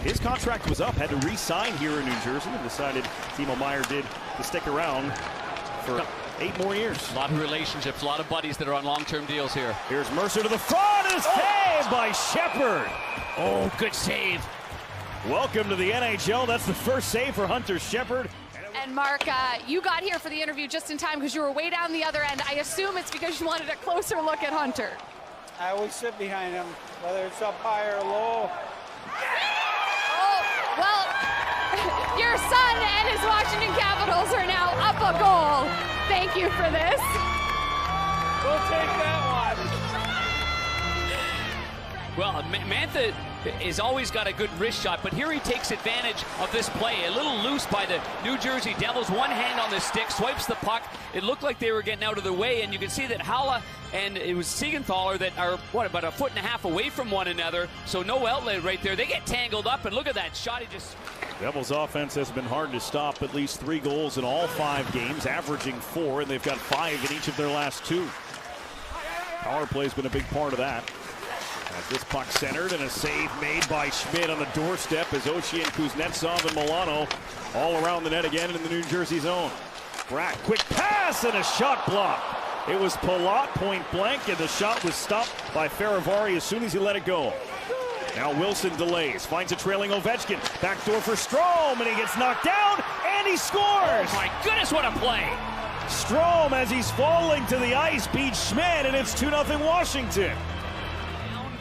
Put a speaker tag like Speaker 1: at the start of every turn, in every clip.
Speaker 1: His contract was up, had to re-sign here in New Jersey, and decided Timo Meier did to stick around for 8 more years.
Speaker 2: A lot of relationships, a lot of buddies that are on long-term deals here.
Speaker 1: Here's Mercer to the front, and saved by Shepard.
Speaker 2: Oh, good save.
Speaker 1: Welcome to the NHL. That's the first save for Hunter Shepard.
Speaker 3: And Mark, you got here for the interview just in time because you were way down the other end. I assume it's because you wanted a closer look at Hunter.
Speaker 4: I always sit behind him, whether it's up high or low.
Speaker 3: Oh, well, your son and his Washington Capitals are now up a goal. Thank you for this.
Speaker 4: We'll take that one.
Speaker 2: Well, Mantha has always got a good wrist shot, but here he takes advantage of this play. A little loose by the New Jersey Devils. One hand on the stick, swipes the puck. It looked like they were getting out of their way, and you can see that Haula and it was Siegenthaler that are, about a 1.5 feet away from one another. So no outlet right there. They get tangled up, and look at that shot. He just...
Speaker 1: Devils offense has been hard to stop. At least 3 goals in all 5 games, averaging 4, and they've got 5 in each of their last 2. Power play's been a big part of that. As this puck centered and a save made by Schmidt on the doorstep as Oshie and Kuznetsov and Milano all around the net again in the New Jersey zone. Brack, quick pass and a shot block. It was Palat point blank, and the shot was stopped by Faravari as soon as he let it go. Now Wilson delays, finds a trailing Ovechkin. Backdoor for Strome, and he gets knocked down, and he scores!
Speaker 2: Oh my goodness, what a play!
Speaker 1: Strome, as he's falling to the ice, beats Schmidt, and it's 2-0 Washington.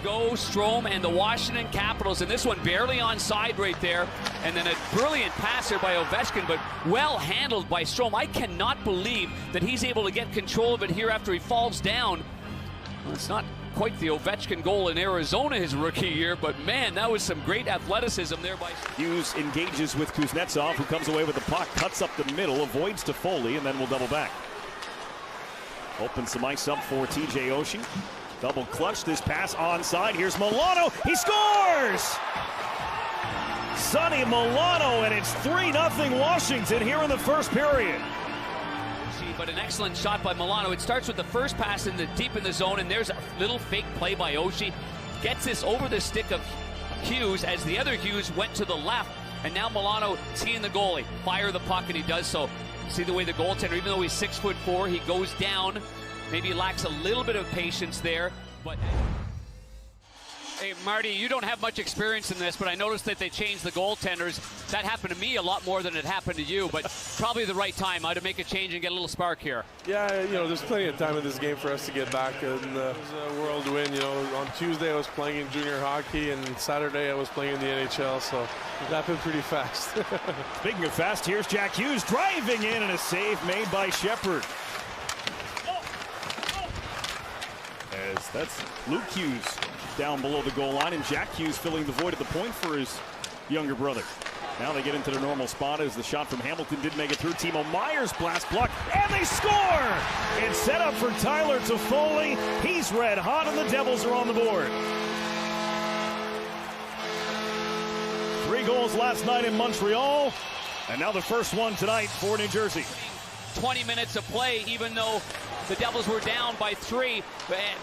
Speaker 2: Go Strome and the Washington Capitals, and this one barely onside right there, and then a brilliant passer by Ovechkin, but well handled by Strome. I cannot believe that he's able to get control of it here after he falls down. Well, it's not quite the Ovechkin goal in Arizona his rookie year, but man, that was some great athleticism there by
Speaker 1: Hughes. Engages with Kuznetsov, who comes away with the puck, cuts up the middle, avoids Toffoli, and then will double back. Opens some ice up for TJ Oshie. Double clutch, this pass onside. Here's Milano. He scores! Sonny Milano, and it's 3-0 Washington here in the first period.
Speaker 2: But an excellent shot by Milano. It starts with the first pass deep in the zone, and there's a little fake play by Oshie. Gets this over the stick of Hughes as the other Hughes went to the left, and now Milano seeing the goalie fire the puck, and he does so. See the way the goaltender, even though he's 6'4", he goes down. Maybe lacks a little bit of patience there, but... Hey, Marty, you don't have much experience in this, but I noticed that they changed the goaltenders. That happened to me a lot more than it happened to you, but probably the right time to make a change and get a little spark here.
Speaker 5: Yeah, there's plenty of time in this game for us to get back, and it was a whirlwind. On Tuesday I was playing in junior hockey, and Saturday I was playing in the NHL, so it happened pretty fast.
Speaker 1: Speaking of fast, here's Jack Hughes driving in, and a save made by Shepard. As that's Luke Hughes down below the goal line, and Jack Hughes filling the void at the point for his younger brother. Now they get into the normal spot as the shot from Hamilton didn't make it through. Timo Meier's blast block, and they score! It's set up for Tyler Toffoli. He's red hot, and the Devils are on the board. 3 goals last night in Montreal, and now the first one tonight for New Jersey.
Speaker 2: 20 minutes of play, even though the Devils were down by 3,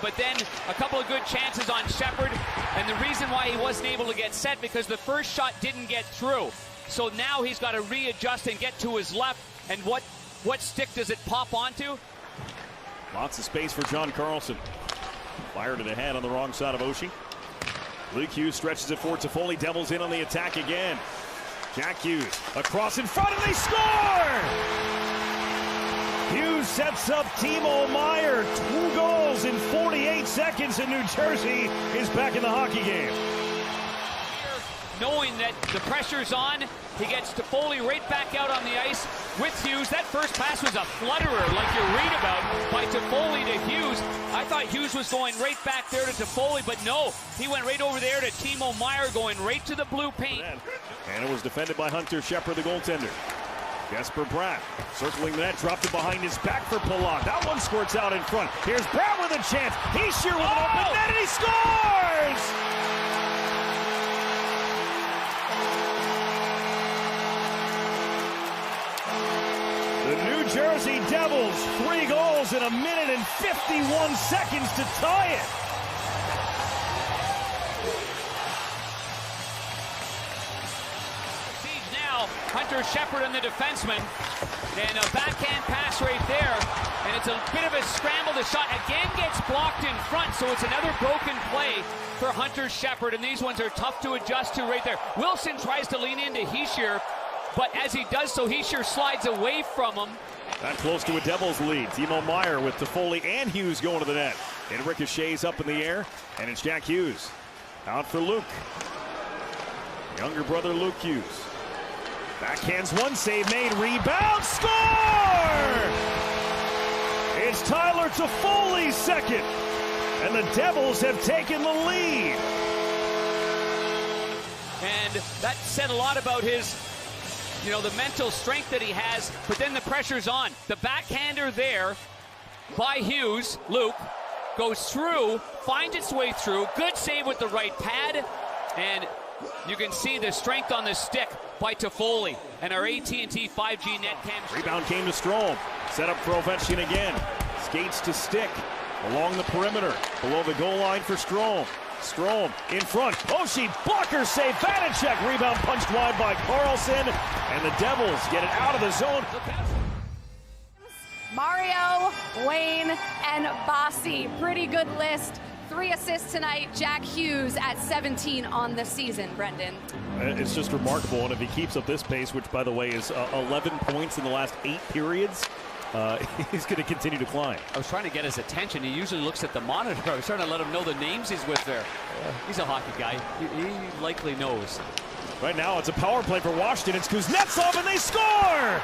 Speaker 2: but then a couple of good chances on Shepard, and the reason why he wasn't able to get set because the first shot didn't get through. So now he's got to readjust and get to his left, and what stick does it pop onto?
Speaker 1: Lots of space for John Carlson. Fired it ahead on the wrong side of Oshie. Luke Hughes stretches it for Toffoli. Devils in on the attack again. Jack Hughes across in front, and they score! Hughes sets up Timo Meier. 2 goals in 48 seconds, and New Jersey is back in the hockey game.
Speaker 2: Knowing that the pressure's on, he gets Toffoli right back out on the ice with Hughes. That first pass was a flutterer, like you read about, by Toffoli to Hughes. I thought Hughes was going right back there to Toffoli, but no. He went right over there to Timo Meier, going right to the blue paint.
Speaker 1: And it was defended by Hunter Shepard, the goaltender. Jesper Bratt circling the net, dropped it behind his back for Palat. That one squirts out in front. Here's Bratt with a chance. He's sure with an open net, and he scores! The New Jersey Devils, 3 goals in 1 minute and 51 seconds to tie it.
Speaker 2: Hunter Shepard and the defenseman. And a backhand pass right there. And it's a bit of a scramble. The shot again gets blocked in front, so it's another broken play for Hunter Shepard. And these ones are tough to adjust to right there. Wilson tries to lean into Hischier, but as he does so, Hischier slides away from him.
Speaker 1: Not close to a Devils lead. Timo Meier with Toffoli and Hughes going to the net. And ricochets up in the air, and it's Jack Hughes. Out for Luke. Younger brother Luke Hughes. Backhands, one save made, rebound, score! It's Tyler Toffoli's second, and the Devils have taken the lead.
Speaker 2: And that said a lot about his, the mental strength that he has, but then the pressure's on. The backhander there by Hughes, Luke, goes through, finds its way through, good save with the right pad, and you can see the strength on the stick by Toffoli. And our AT&T 5G net cam.
Speaker 1: Rebound came to Strome. Set up for Ovechkin again. Skates to stick along the perimeter. Below the goal line for Strome. Strome in front. Oshie, blocker save. Vanacek. Rebound punched wide by Carlson. And the Devils get it out of the zone.
Speaker 3: Mario, Wayne, and Bossy. Pretty good list. 3 assists tonight. Jack Hughes at 17 on the season, Brendan.
Speaker 1: It's just remarkable, and if he keeps up this pace, which, by the way, is 11 points in the last 8 periods, he's going to continue to climb.
Speaker 2: I was trying to get his attention. He usually looks at the monitor. I was trying to let him know the names he's with there. He's a hockey guy. He likely knows.
Speaker 1: Right now, it's a power play for Washington. It's Kuznetsov, and they score!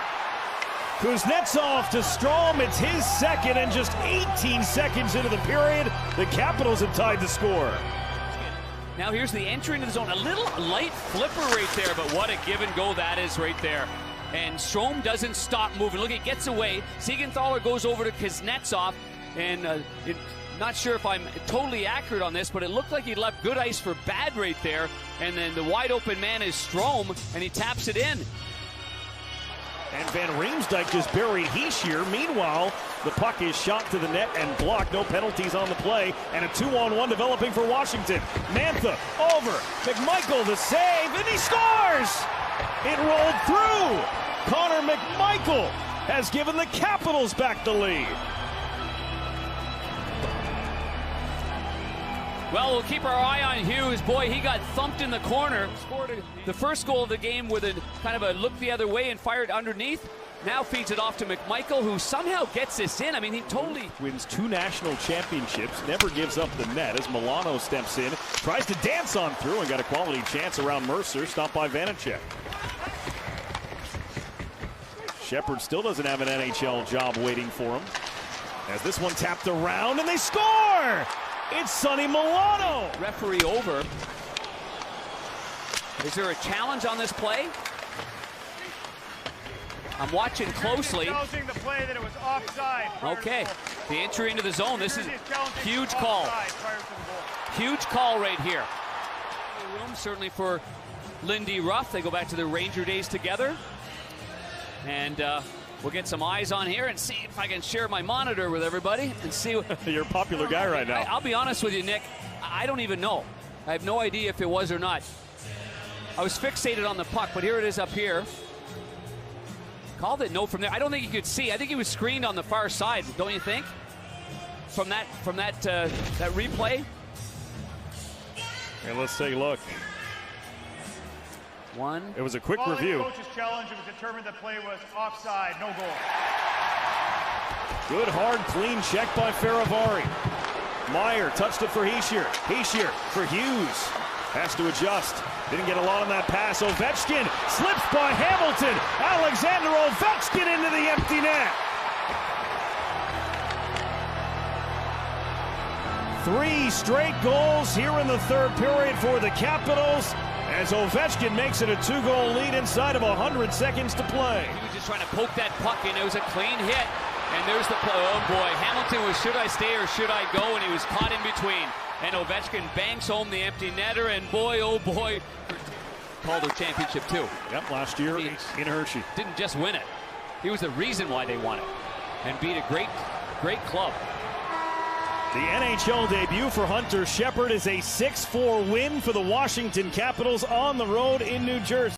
Speaker 1: Kuznetsov to Strome. It's his second, and just 18 seconds into the period, the Capitals have tied the score.
Speaker 2: Now here's the entry into the zone. A little light flipper right there, but what a give and go that is right there. And Strome doesn't stop moving. Look, he gets away. Siegenthaler goes over to Kuznetsov, and not sure if I'm totally accurate on this, but it looked like he left good ice for bad right there. And then the wide open man is Strome, and he taps it in.
Speaker 1: And Van Riemsdyk just buried Hischier. Meanwhile, the puck is shot to the net and blocked. No penalties on the play. And a 2-on-1 developing for Washington. Mantha over. McMichael the save, and he scores! It rolled through. Connor McMichael has given the Capitals back the lead.
Speaker 2: Well, we'll keep our eye on Hughes. Boy, he got thumped in the corner. Scored the first goal of the game with a kind of a look the other way and fired underneath. Now feeds it off to McMichael, who somehow gets this in. I mean, he totally
Speaker 1: wins 2 national championships, never gives up the net as Milano steps in, tries to dance on through and got a quality chance around Mercer, stopped by Vanacek. Shepard still doesn't have an NHL job waiting for him. As this one tapped around, and they score! It's Sonny Milano.
Speaker 2: Referee over. Is there a challenge on this play? I'm watching closely.
Speaker 4: Challenging the play that it was offside.
Speaker 2: Okay, the entry into the zone. This is huge call. Huge call right here. Room certainly for Lindy Ruff. They go back to their Ranger days together. And we'll get some eyes on here and see if I can share my monitor with everybody and see.
Speaker 1: You're a popular guy right now.
Speaker 2: I'll be honest with you, Nick. I don't even know. I have no idea if it was or not. I was fixated on the puck, but here it is up here. Called it no from there. I don't think you could see. I think he was screened on the far side, don't you think? From that replay.
Speaker 1: And let's take a look. It was a quick review.
Speaker 4: Coach's challenge, it was determined the play was offside, no goal.
Speaker 1: Good, hard, clean check by Faravari. Meier touched it for Hischier. Hischier for Hughes. Has to adjust. Didn't get a lot on that pass. Ovechkin slips by Hamilton. Alexander Ovechkin into the empty net. 3 straight goals here in the third period for the Capitals, as Ovechkin makes it a 2-goal lead inside of 100 seconds to play.
Speaker 2: He was just trying to poke that puck in. It was a clean hit. And there's the play. Oh, boy. Hamilton was, should I stay or should I go? And he was caught in between. And Ovechkin banks home the empty netter. And boy, oh, boy, Calder championship, too.
Speaker 1: Yep, last year in Hershey.
Speaker 2: Didn't just win it. He was the reason why they won it. And beat a great, great club.
Speaker 1: The NHL debut for Hunter Shepard is a 6-4 win for the Washington Capitals on the road in New Jersey.